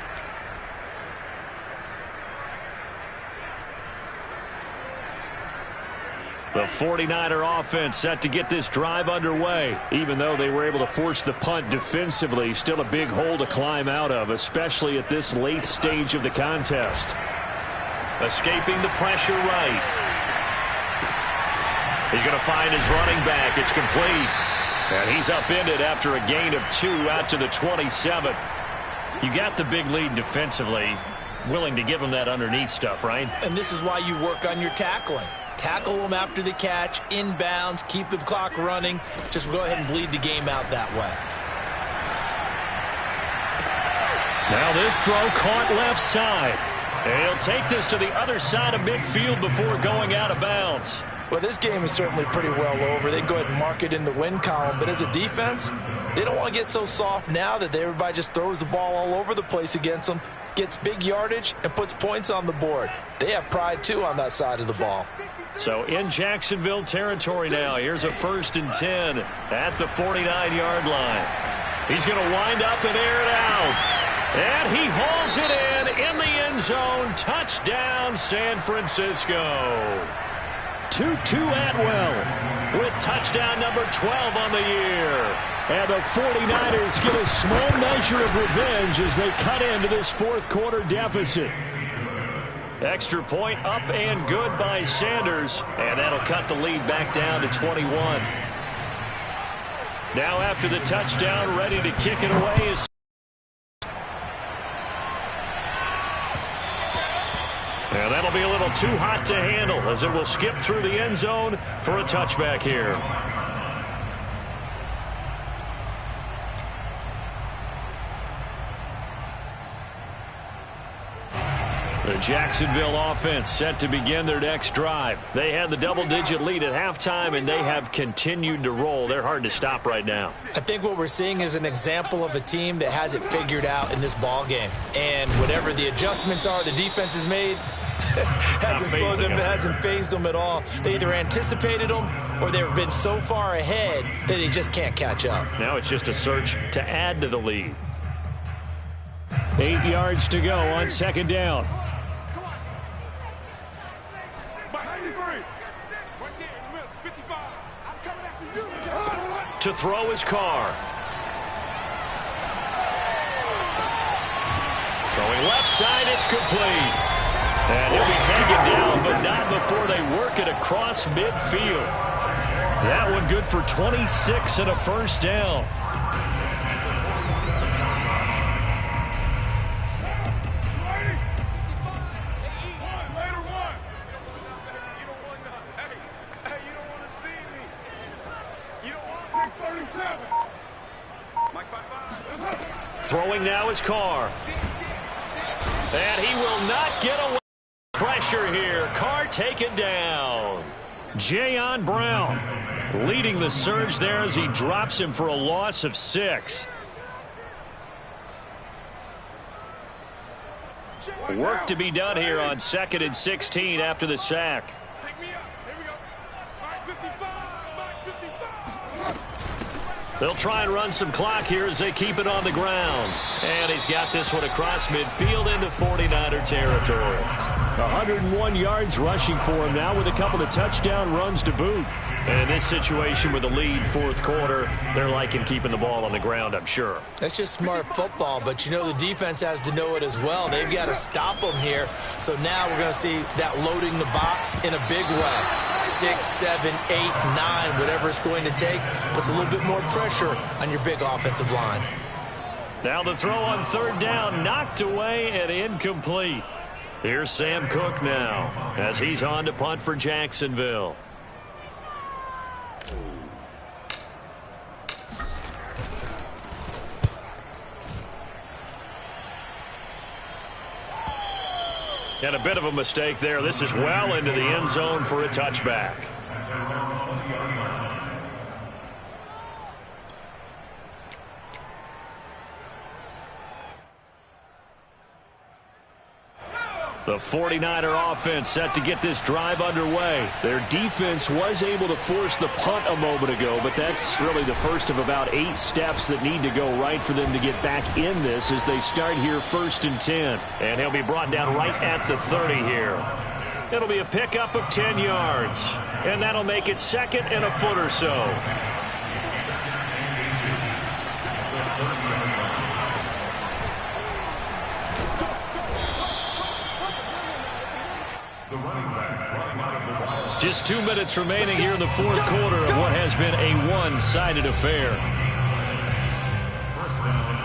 The 49er offense set to get this drive underway. Even though they were able to force the punt defensively, still a big hole to climb out of, especially at this late stage of the contest. Escaping the pressure right. He's going to find his running back. It's complete. And he's upended after a gain of 2 out to the 27. You got the big lead defensively. Willing to give him that underneath stuff, right? And this is why you work on your tackling. Tackle them after the catch, inbounds, keep the clock running. Just go ahead and bleed the game out that way. Now this throw caught left side. And he'll take this to the other side of midfield before going out of bounds. Well, this game is certainly pretty well over. They can go ahead and mark it in the win column. But as a defense, they don't want to get so soft now that everybody just throws the ball all over the place against them, gets big yardage, and puts points on the board. They have pride, too, on that side of the ball. So in Jacksonville territory now, here's a 1st and 10 at the 49-yard line. He's going to wind up and air it out. And he hauls it in the end zone. Touchdown, San Francisco. Tutu Atwell with touchdown number 12 on the year. And the 49ers get a small measure of revenge as they cut into this fourth quarter deficit. Extra point up and good by Sanders. And that'll cut the lead back down to 21. Now after the touchdown, ready to kick it away is and that'll be a little too hot to handle as it will skip through the end zone for a touchback here. The Jacksonville offense set to begin their next drive. They had the double-digit lead at halftime, and they have continued to roll. They're hard to stop right now. I think what we're seeing is an example of a team that has it figured out in this ball game. And whatever the adjustments are the defense has made, hasn't slowed them, hasn't phased them at all. They either anticipated them or they've been so far ahead that they just can't catch up. Now it's just a search to add to the lead. 8 yards to go on second down. To throw his Carr. Throwing left side, it's complete. And he'll be taken down, but not before they work it across midfield. That one good for 26 and a first down. Throwing now is Carr. And he will not get away. Pressure here. Carr taken down. Jayon Brown leading the surge there as he drops him for a loss of 6. Work to be done here on 2nd and 16 after the sack. They'll try and run some clock here as they keep it on the ground. And he's got this one across midfield into 49er territory. 101 yards rushing for him now with a couple of touchdown runs to boot. And in this situation with the lead fourth quarter, they're liking keeping the ball on the ground, I'm sure. That's just smart football, but you know the defense has to know it as well. They've got to stop them here. So now we're going to see that loading the box in a big way. 6, 7, 8, 9, whatever it's going to take, puts a little bit more pressure on your big offensive line. Now the throw on third down, knocked away and incomplete. Here's Sam Cook now as he's on to punt for Jacksonville. And a bit of a mistake there. This is well into the end zone for a touchback. The 49er offense set to get this drive underway. Their defense was able to force the punt a moment ago, but that's really the first of about 8 steps that need to go right for them to get back in this as they start here 1st and 10. And he'll be brought down right at the 30 here. It'll be a pickup of 10 yards, and that'll make it 2nd and a foot or so. Just 2 minutes remaining here in the fourth quarter of what has been a one-sided affair. First down,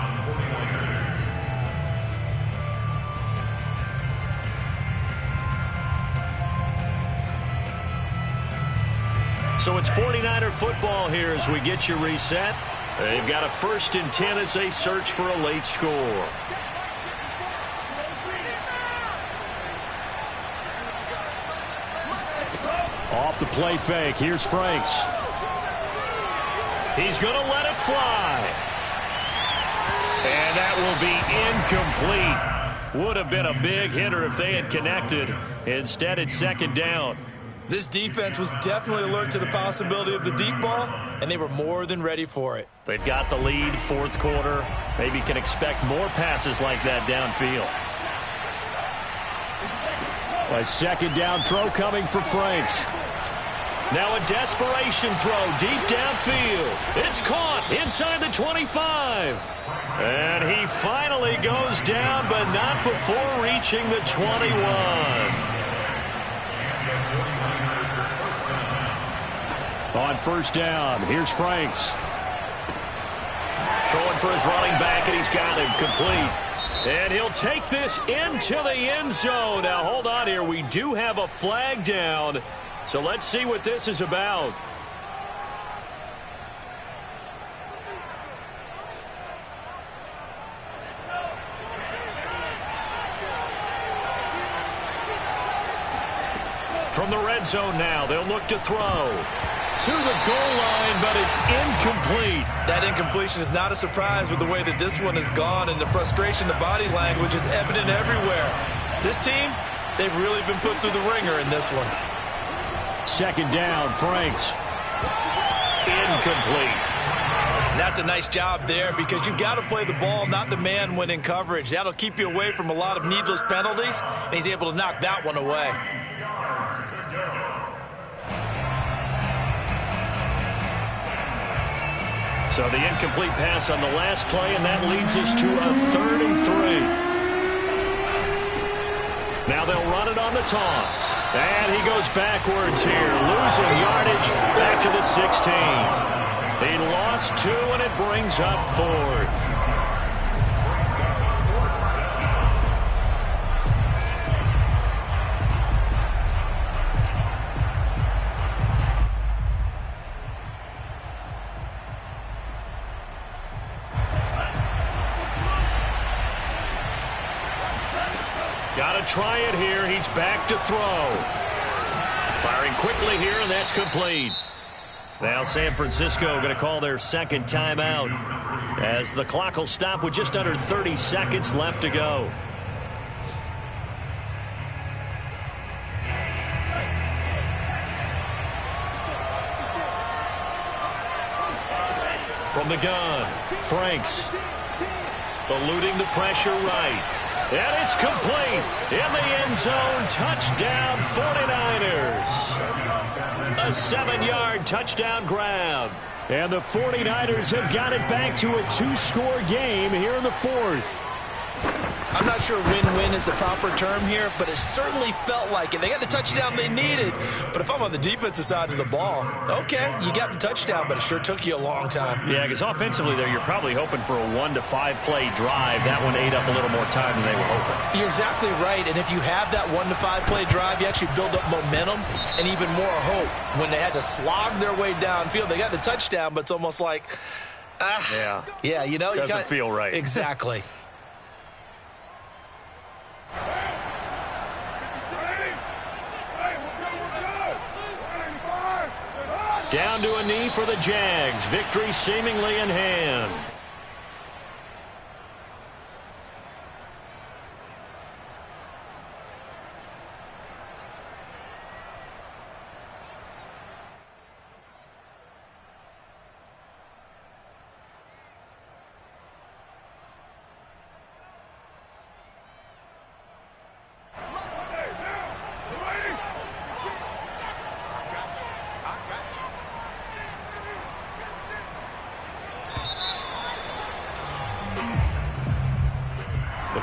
49ers. So it's 49er football here as we get you reset. They've got a 1st and 10 as they search for a late score. Off the play fake. Here's Franks. He's going to let it fly. And that will be incomplete. Would have been a big hitter if they had connected. Instead, it's 2nd down. This defense was definitely alert to the possibility of the deep ball, and they were more than ready for it. They've got the lead, fourth quarter. Maybe can expect more passes like that downfield. A second down throw coming for Franks. Now a desperation throw deep downfield. It's caught inside the 25. And he finally goes down, but not before reaching the 21. On first down, here's Franks. Throwing for his running back, and he's got him complete. And he'll take this into the end zone. Now, hold on here. We do have a flag down. So let's see what this is about. From the red zone now, they'll look to throw. To the goal line, but it's incomplete. That incompletion is not a surprise with the way that this one has gone, and the frustration, the body language is evident everywhere. This team, they've really been put through the ringer in this one. Second down, Franks. Incomplete. And that's a nice job there because you've got to play the ball, not the man when in coverage. That'll keep you away from a lot of needless penalties, and he's able to knock that one away. So the incomplete pass on the last play, and that leads us to a 3rd and 3. Now they'll run it on the toss. And he goes backwards here, losing yardage back to the 16. He lost 2, and it brings up 4th. Got to try it here. He's back to throw. Firing quickly here, and that's complete. Now San Francisco going to call their second timeout as the clock will stop with just under 30 seconds left to go. From the gun, Franks eluding the pressure right. And it's complete in the end zone. Touchdown 49ers. A 7-yard touchdown grab. And the 49ers have got it back to a 2-score game here in the 4th. I'm not sure win-win is the proper term here, but it certainly felt like it. They got the touchdown they needed, but if I'm on the defensive side of the ball, okay, you got the touchdown, but it sure took you a long time. Yeah, because offensively there, you're probably hoping for a 1 to 5 play drive. That one ate up a little more time than they were hoping. You're exactly right, and if you have that 1 to 5 play drive, you actually build up momentum and even more hope. When they had to slog their way downfield, they got the touchdown, but it's almost like, yeah, you know, doesn't feel right. Exactly. Down to a knee for the Jags. Victory seemingly in hand.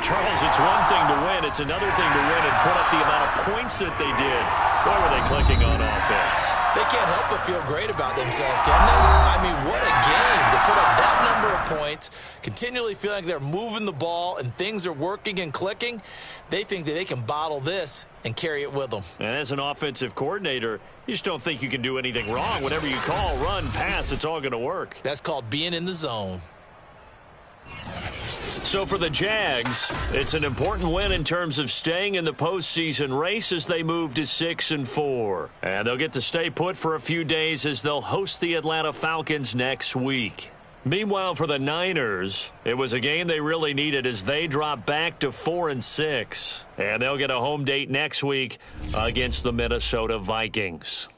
Charles, it's one thing to win. It's another thing to win and put up the amount of points that they did. Boy, were they clicking on offense. They can't help but feel great about themselves, can they? I mean, what a game to put up that number of points, continually feeling like they're moving the ball and things are working and clicking. They think that they can bottle this and carry it with them. And as an offensive coordinator, you just don't think you can do anything wrong. Whatever you call, run, pass, it's all going to work. That's called being in the zone. So for the Jags, it's an important win in terms of staying in the postseason race as they move to 6-4. And they'll get to stay put for a few days as they'll host the Atlanta Falcons next week. Meanwhile, for the Niners, it was a game they really needed as they drop back to 4-6. And they'll get a home date next week against the Minnesota Vikings.